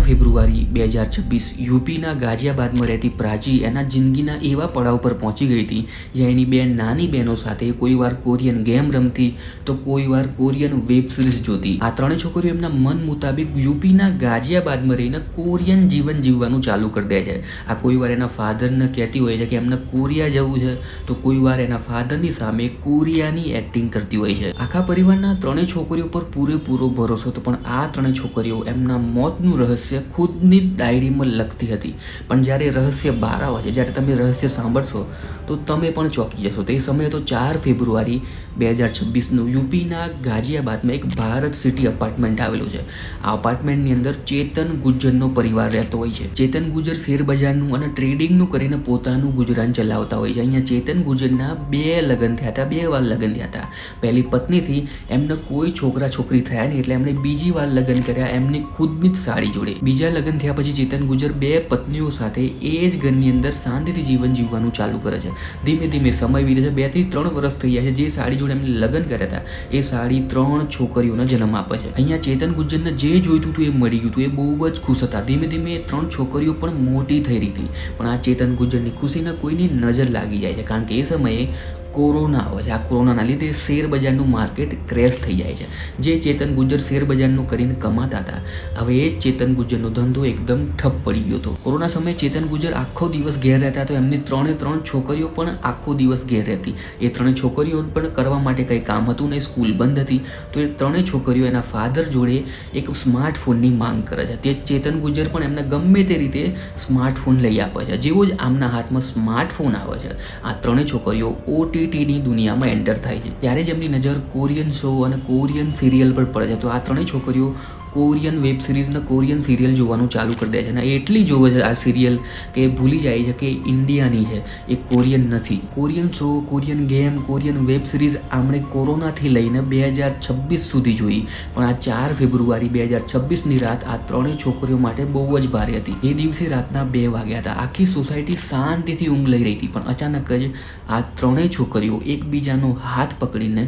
ફેબ્રુઆરી 2026 યુપીના ગાઝિયાબાદમાં રહેતી પ્રાચી એના જિંદગીના એવા પડાવ પર પહોંચી ગઈ હતી જ્યાં એની બે નાની બહેનો સાથે કોઈવાર કોરિયન ગેમ રમતી તો કોઈવાર કોરિયન વેબ સિરીઝ જોતી. આ ત્રણેય છોકરીઓ એમના મન મુતાબિક યુપીના ગાઝિયાબાદમાં રહીને કોરિયન જીવન જીવવાનું ચાલુ કરી દે છે. આ કોઈવાર એના ફાધરને કહેતી હોય છે કે એમને કોરિયા જવું છે તો કોઈવાર એના ફાધરની સામે કોરિયાની એક્ટિંગ કરતી હોય છે. આખા પરિવારના ત્રણેય છોકરીઓ પર પૂરેપૂરો ભરોસો હતો, પણ આ ત્રણેય છોકરીઓ એમના મોતનું રહસ્ય ખુદની ડાયરીમાં લખતી હતી. પણ જ્યારે રહસ્ય બહાર આવે છે, જ્યારે તમે રહસ્ય સાંભળશો તો તમે પણ ચોંકી જશો. તે સમયે તો 4 ફેબ્રુઆરી 2026 યુપીના ગાઝિયાબાદમાં એક ભારત સિટી અપાર્ટમેન્ટ આવેલું છે. આ અપાર્ટમેન્ટની અંદર ચેતન ગુજ્જરનો પરિવાર રહેતો હોય છે. ચેતન ગુજ્જર શેરબજારનું અને ટ્રેડિંગનું કરીને પોતાનું ગુજરાન ચલાવતા હોય છે. અહીંયા ચેતન ગુજ્જરના 2 લગ્ન થયા હતા, 2 વાર લગ્ન થયા હતા. પહેલી પત્નીથી એમને કોઈ છોકરા છોકરી થયા નહીં એટલે એમણે બીજી વાર લગ્ન કર્યા એમની ખુદની જ સાડી જોડે. બીજા લગ્ન થયા પછી ચેતન ગુજ્જર 2 પત્નીઓ સાથે એ જ ઘરની અંદર શાંતિથી જીવન જીવવાનું ચાલુ કરે છે. ધીમે ધીમે સમય વીતે છે. 2 થી 3 વર્ષ થઈ ગયા છે. જે સાડી જોડે એમને લગ્ન કર્યા હતા એ સાડી 3 છોકરીઓને જન્મ આપે છે. અહીંયા ચેતન ગુજ્જરને જે જોઈતું હતું એ મળી ગયું હતું. એ બહુ જ ખુશ હતા. ધીમે ધીમે 3 છોકરીઓ પણ મોટી થઈ રહી હતી. પણ આ ચેતન ગુજ્જરની ખુશીને કોઈની નજર લાગી જાય છે, કારણ કે એ સમયે કોરોના આવે છે. આ કોરોનાના લીધે શેર બજારનું માર્કેટ ક્રેશ થઈ જાય છે. જે ચેતન ગુજ્જર શેર બજારનું કરીને કમાતા હતા, હવે એ જ ચેતન ગુજ્જરનો ધંધો એકદમ ઠપ પડી ગયો હતો. કોરોના સમયે ચેતન ગુજ્જર આખો દિવસ ઘેર રહેતા, તો એમની 3 છોકરીઓ પણ આખો દિવસ ઘેર રહેતી. એ 3 છોકરીઓ પણ કરવા માટે કંઈ કામ હતું નહીં, સ્કૂલ બંધ હતી. તો એ 3 છોકરીઓ એના ફાધર જોડે એક સ્માર્ટફોનની માંગ કરે છે. તે ચેતન ગુજ્જર પણ એમને ગમે તે રીતે સ્માર્ટફોન લઈ આપે છે. જેવો જ આમના હાથમાં સ્માર્ટફોન આવે છે, આ 3 છોકરીઓ OTTની દુનિયામાં એન્ટર થાય છે. ત્યારે જ એમની નજર કોરિયન શો અને કોરિયન સિરિયલ પર પડે છે. તો આ 3 છોકરીઓ કોરિયન વેબ સિરીઝ ને કોરિયન સિરિયલ જોવાનું ચાલુ કરી દે છે. અને એટલી જોવે છે આ સિરિયલ કે ભૂલી જાય છે કે ઇન્ડિયાની છે, એ કોરિયન નથી. Korean show, Korean game, Korean web series આમણે કોરોનાથી લઈને 2026 સુધી જોઈ. પણ આ 4 ફેબ્રુઆરી 2026ની રાત આ 3 છોકરીઓ માટે બહુ જ ભારે હતી. એ દિવસે રાતના 2 વાગ્યા હતા. આખી સોસાયટી શાંતિથી ઊંઘ લઈ રહી હતી, પણ અચાનક જ આ 3 છોકરીઓ એકબીજાનો હાથ પકડીને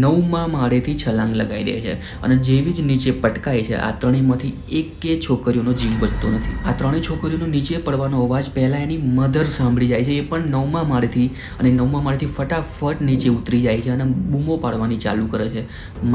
9મા માળેથી છલાંગ લગાવી દે છે. અને જેવી જ નીચે પટકાય છે, આ 3માંથી એકે છોકરીઓનો જીવ બચતો નથી. આ 3 છોકરીઓનો નીચે પડવાનો અવાજ પહેલા એની મધર સાંભળી જાય છે. એ પણ 9મા માળેથી, અને 9મા માળેથી ફટાફટ નીચે ઉતરી જાય છે અને બૂમો પાડવાની ચાલુ કરે છે,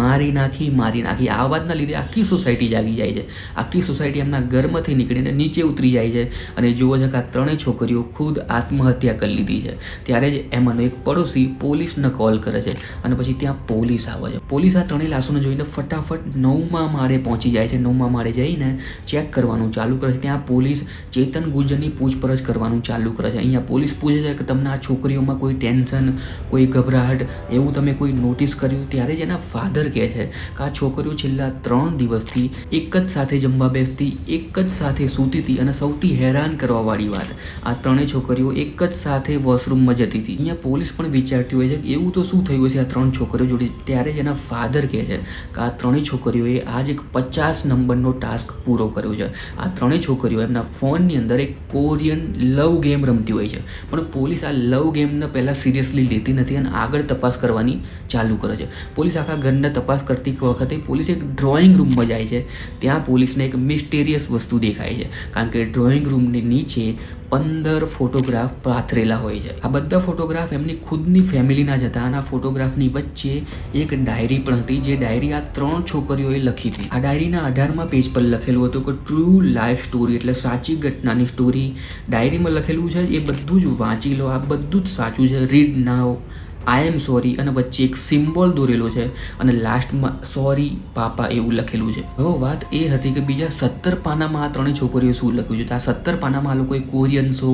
મારી નાખી, મારી નાખી. આ અવાજના લીધે આખી સોસાયટી જાગી જાય છે. આખી સોસાયટી એમના ઘરમાંથી નીકળીને નીચે ઉતરી જાય છે અને જુઓ છે કે આ 3 છોકરીઓ ખુદ આત્મહત્યા કરી લીધી છે. ત્યારે જ એમાંનો એક પડોશી પોલીસને કોલ કરે છે અને પછી ત્યાં પોલીસ આવે છે. પોલીસ આ 3 લાશોને જોઈને ફટાફટ 9મા માળે પહોંચી જાય છે. 9મા માળે જઈને ચેક કરવાનું ચાલુ કરે છે. ત્યાં પોલીસ ચેતન ગુજ્જરની પૂછપરછ કરવાનું ચાલુ કરે છે. અહીંયા પોલીસ પૂછે છે કે તમને આ છોકરીઓમાં કોઈ ટેન્શન, કોઈ ગભરાહટ એવું તમે કોઈ નોટિસ કર્યું? ત્યારે જ એના ફાધર કહે છે કે આ છોકરીઓ છેલ્લા 3 દિવસથી એક જ સાથે જમવા બેસતી, એક જ સાથે સૂતી હતી, અને સૌથી હેરાન કરવાવાળી વાત, આ 3 છોકરીઓ એક જ સાથે વોશરૂમમાં જતી હતી. અહીંયા પોલીસ પણ વિચારતી હોય છે કે એવું તો શું થયું હશે આ 3 છોકરીઓ જોડે. ત્યારે જ એના ફાધર કહે છે કે આ 3 છોકરીઓએ આજ એક 50 નંબરનો ટાસ્ક પૂરો કર્યો છે. આ 3 છોકરીઓ એમના ફોનની અંદર એક કોરિયન લવ ગેમ રમતી હોય છે, પણ પોલીસ આ લવ ગેમને પહેલાં સિરિયસલી લેતી નથી અને આગળ તપાસ કરવાની ચાલુ કરે છે. પોલીસ આખા ઘરને તપાસ કરતી વખતે પોલીસ એક ડ્રોઈંગ રૂમમાં જાય છે. ત્યાં પોલીસને એક મિસ્ટેરિયસ વસ્તુ દેખાય છે, કારણ કે ડ્રોઈંગ રૂમની નીચે 15 ફોટોગ્રાફ પાથરેલા હોય છે. આ બધા ફોટોગ્રાફ એમની ખુદની ફેમિલીના જ હતા. અને આ ફોટોગ્રાફની વચ્ચે એક ડાયરી પણ હતી, જે ડાયરી આ 3 છોકરીઓએ લખી હતી. આ ડાયરીના 18મા પેજ પર લખેલું હતું કે ટ્રુ લાઈફ સ્ટોરી, એટલે સાચી ઘટનાની સ્ટોરી ડાયરીમાં લખેલું છે. એ બધું જ વાંચી લો, આ બધું જ સાચું છે. Read now, I am sorry, અને વચ્ચે એક સિમ્બોલ દોરેલો છે અને લાસ્ટમાં સોરી પાપા એવું લખેલું છે. હવે વાત એ હતી કે બીજા 17 પાનામાં આ 3 છોકરીઓ શું લખ્યું છે. તો આ 17 પાનામાં આ લોકોએ Korean show,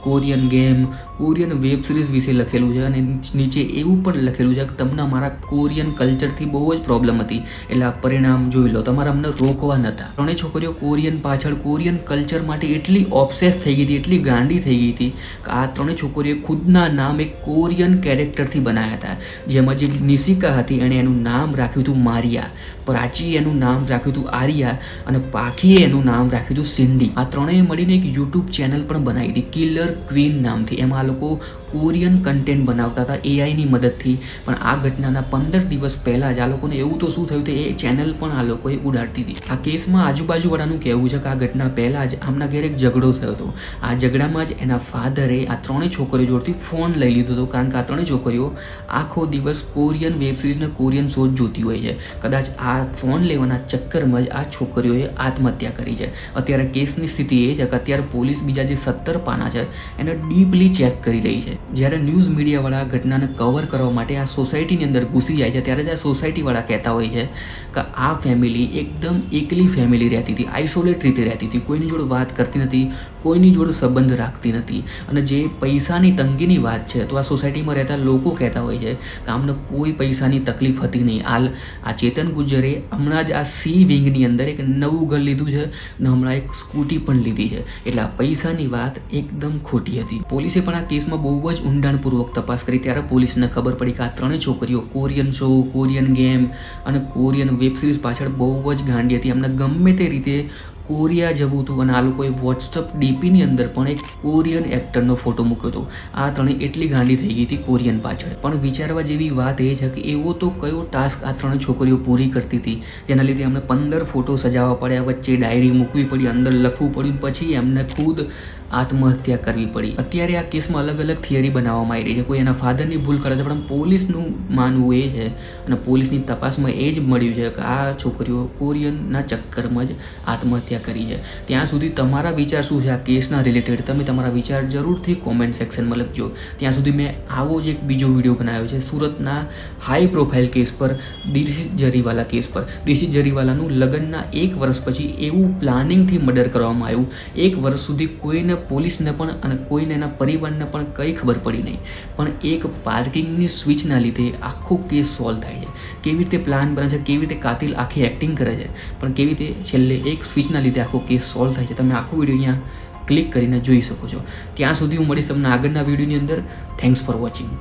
Korean game, Korean web series વિશે લખેલું છે. અને નીચે એવું પણ લખેલું છે કે તમને અમારા કોરિયન કલ્ચરથી બહુ જ પ્રોબ્લેમ હતી, એટલે આ પરિણામ જોઈ લો, તમારે અમને રોકવા નહોતા. 3 છોકરીઓ કોરિયન પાછળ, કોરિયન કલ્ચર માટે એટલી ઓબ્સેસ થઈ ગઈ હતી, એટલી ગાંડી થઈ ગઈ હતી કે આ 3 છોકરીઓએ ખુદના નામ એક કોરિયન કેરેક્ટરથી બનાવ્યા હતા. જેમાં જે નિશિકા હતી એણે એનું નામ રાખ્યું હતું મારિયા, પ્રાચી એનું નામ રાખ્યું હતું આર્યા, અને પાખીએ એનું નામ રાખ્યું હતું સિન્ડી. આ 3એ મળીને એક YouTube ચેનલ પણ બનાવી હતી, કિલર ક્વીન નામથી. એમાં આ લોકો કોરિયન કન્ટેન્ટ બનાવતા હતા એઆઈની મદદથી. પણ આ ઘટનાના 15 દિવસ પહેલાં જ આ લોકોને એવું તો શું થયું, એ ચેનલ પણ આ લોકોએ ઉડાડતી હતી. આ કેસમાં આજુબાજુવાળાનું કહેવું છે કે આ ઘટના પહેલાં જ આમના ઘેર એક ઝઘડો થયો હતો. આ ઝઘડામાં જ એના ફાધરે આ ત્રણેય છોકરીઓ જોડથી ફોન લઈ લીધો હતો, કારણ કે આ ત્રણેય છોકરીઓ આખો દિવસ કોરિયન વેબ સિરીઝને કોરિયન શો જોતી હોય છે. કદાચ આ ફોન લેવાના ચક્કરમાં જ આ છોકરીઓએ આત્મહત્યા કરી છે. અત્યારે કેસની સ્થિતિ એ છે કે અત્યારે પોલીસ બીજા જે 17 પાના છે એને ડીપલી ચેક કરી રહી છે. જ્યારે ન્યૂઝ મીડિયાવાળા ઘટનાને કવર કરવા માટે આ સોસાયટીની અંદર ઘૂસી જાય છે, ત્યારે જ આ સોસાયટીવાળા કહેતા હોય છે કે આ ફેમિલી એકદમ એકલી ફેમિલી રહેતી હતી, આઇસોલેટ રીતે રહેતી હતી, કોઈની જોડે વાત કરતી નથી, કોઈની જોડે સંબંધ રાખતી નથી. અને જે પૈસાની તંગીની વાત છે તો આ સોસાયટીમાં રહેતા લોકો કહેતા હોય છે કે આમને કોઈ પૈસાની તકલીફ હતી નહીં. આ ચેતન ગુજ્જરે હમણાં જ આ સી વિંગની અંદર એક નવું ઘર લીધું છે અને હમણાં એક સ્કૂટી પણ લીધી છે. એટલે આ પૈસાની વાત એકદમ ખોટી હતી. પોલીસે પણ આ કેસમાં બહુ જ ઊંડાણપૂર્વક તપાસ કરી. ત્યારે પોલીસને ખબર પડી કે આ ત્રણેય છોકરીઓ કોરિયન શો, કોરિયન ગેમ અને કોરિયન વેબ સિરીઝ પાછળ બહુ જ ગાંડી હતી. એમને ગમે તે રીતે કોરિયા જવું હતું અને આ લોકોએ વોટ્સઅપ ડીપીની અંદર પણ એક કોરિયન એક્ટરનો ફોટો મૂક્યો હતો. આ ત્રણેય એટલી ગાંડી થઈ ગઈ હતી કોરિયન પાછળ. પણ વિચારવા જેવી વાત એ છે કે એવો તો કયો ટાસ્ક આ ત્રણેય છોકરીઓ પૂરી કરતી હતી જેના લીધે એમને 15 ફોટો સજાવવા પડ્યા, વચ્ચે ડાયરી મૂકવી પડી, અંદર લખવું પડ્યું, પછી એમને ખુદ આત્મહત્યા કરવી પડી. અત્યારે આ કેસમાં અલગ અલગ થિયરી બનાવવામાં આવી રહી છે. કોઈ એના ફાધરની ભૂલ કરે છે, પણ પોલીસનું માનવું એ છે અને પોલીસની તપાસમાં એ જ મળ્યું છે કે આ છોકરીઓ કોરિયનના ચક્કરમાં જ આત્મહત્યા કરી છે. ત્યાં સુધી તમારા વિચાર શું છે આ કેસના રિલેટેડ, તમે તમારા વિચાર જરૂરથી કોમેન્ટ સેક્શનમાં લખજો. ત્યાં સુધી મેં આવો જ એક બીજો વિડીયો બનાવ્યો છે સુરતના હાઈ પ્રોફાઇલ કેસ પર, દિશિત જરીવાલા કેસ પર. દિશિત જરીવાલાનું લગ્નના 1 વર્ષ પછી એવું પ્લાનિંગથી મર્ડર કરવામાં આવ્યું. 1 વર્ષ સુધી કોઈને, પોલીસને પણ અને કોઈને એના પરિવારને પણ કંઈ ખબર પડી નહીં. પણ એક પાર્કિંગની સ્વિચના લીધે આખો કેસ સોલ્વ થાય છે. કેવી રીતે પ્લાન બને છે, કેવી રીતે કાતિલ આખી એક્ટિંગ કરે છે, પણ કેવી રીતે છેલ્લે એક સ્વિચના લીધે આખો કેસ સોલ્વ થાય છે. તમે આખો વિડીયો અહીંયા ક્લિક કરીને જોઈ શકો છો. ત્યાં સુધી હું મળીશ તમને આગળના વિડીયોની અંદર. Thanks for watching.